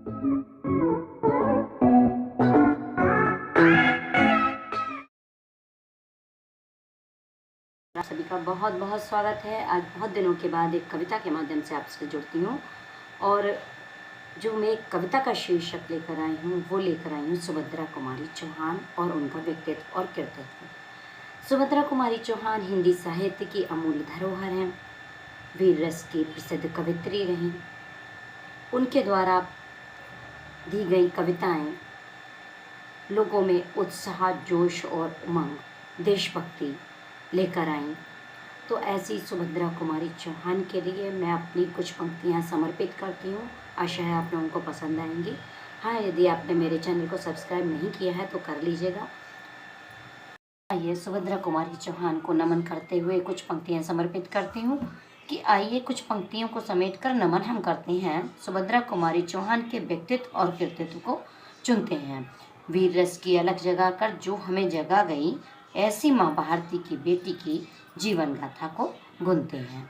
आप सभी का बहुत बहुत स्वागत है। आज बहुत दिनों के बाद एक कविता के माध्यम से आपसे जुड़ती हूँ और जो मैं एक कविता का शीर्षक लेकर आई हूँ वो लेकर आई हूँ सुभद्रा कुमारी चौहान और उनका व्यक्तित्व और कृतित्व। सुभद्रा कुमारी चौहान हिंदी साहित्य की अमूल्य धरोहर हैं। वीर रस की प्रसिद्ध कवित्री रहीं। उनके द्वारा दी गई कविताएं लोगों में उत्साह, जोश और उमंग, देशभक्ति लेकर आईं। तो ऐसी सुभद्रा कुमारी चौहान के लिए मैं अपनी कुछ पंक्तियां समर्पित करती हूँ। आशा है आप लोगों को पसंद आएंगी। हाँ, यदि आपने मेरे चैनल को सब्सक्राइब नहीं किया है तो कर लीजिएगा। आइए सुभद्रा कुमारी चौहान को नमन करते हुए कुछ पंक्तियां समर्पित करती हूँ कि आइए कुछ पंक्तियों को समेटकर नमन हम करते हैं। सुभद्रा कुमारी चौहान के व्यक्तित्व और कृतित्व को चुनते हैं। वीर रस की अलख जगाकर जो हमें जगा गई, ऐसी माँ भारती की बेटी की जीवन गाथा को गुनते हैं।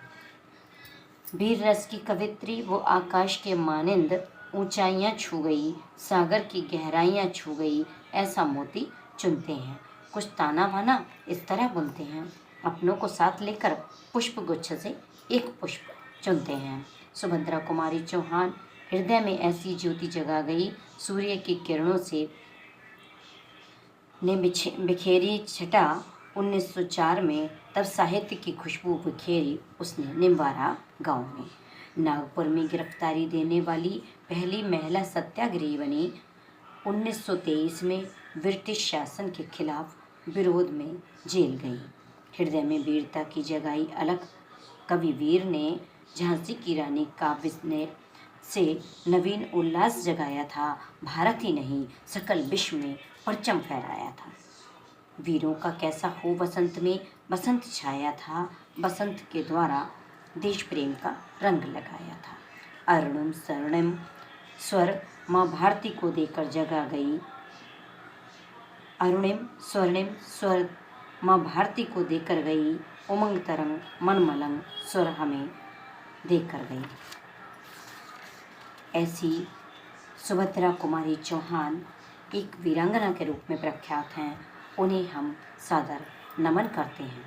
वीर रस की कवित्री वो आकाश के मानिंद ऊंचाइयां छू गई, सागर की गहराइयां छू गई, ऐसा मोती चुनते हैं। कुछ ताना बाना इस तरह बुनते हैं, अपनों को साथ लेकर पुष्प गुच्छ से एक पुष्प चुनते हैं। सुभद्रा कुमारी चौहान हृदय में ऐसी ज्योति जगा गई, सूर्य की किरणों से ने बिखेरी छटा 1904 में, तब साहित्य की खुशबू बिखेरी उसने निम्बारा गांव में। नागपुर में गिरफ्तारी देने वाली पहली महिला सत्याग्रही बनी। 1923 में ब्रिटिश शासन के खिलाफ विरोध में जेल गई। हृदय में वीरता की जगाई अलख कवि वीर ने। झांसी की रानी काव्य ने से नवीन उल्लास जगाया था। भारत ही नहीं सकल विश्व में परचम फहराया था। वीरों का कैसा हो वसंत में बसंत छाया था, बसंत के द्वारा देश प्रेम का रंग लगाया था। अरुणिम स्वर्णिम स्वर माँ भारती को देकर जगा गई। अरुणिम स्वर्णिम स्वर माँ भारती को देकर गई, उमंग तरंग मन मलंग स्वर हमें देकर गई। ऐसी सुभद्रा कुमारी चौहान एक वीरांगना के रूप में प्रख्यात हैं। उन्हें हम सादर नमन करते हैं।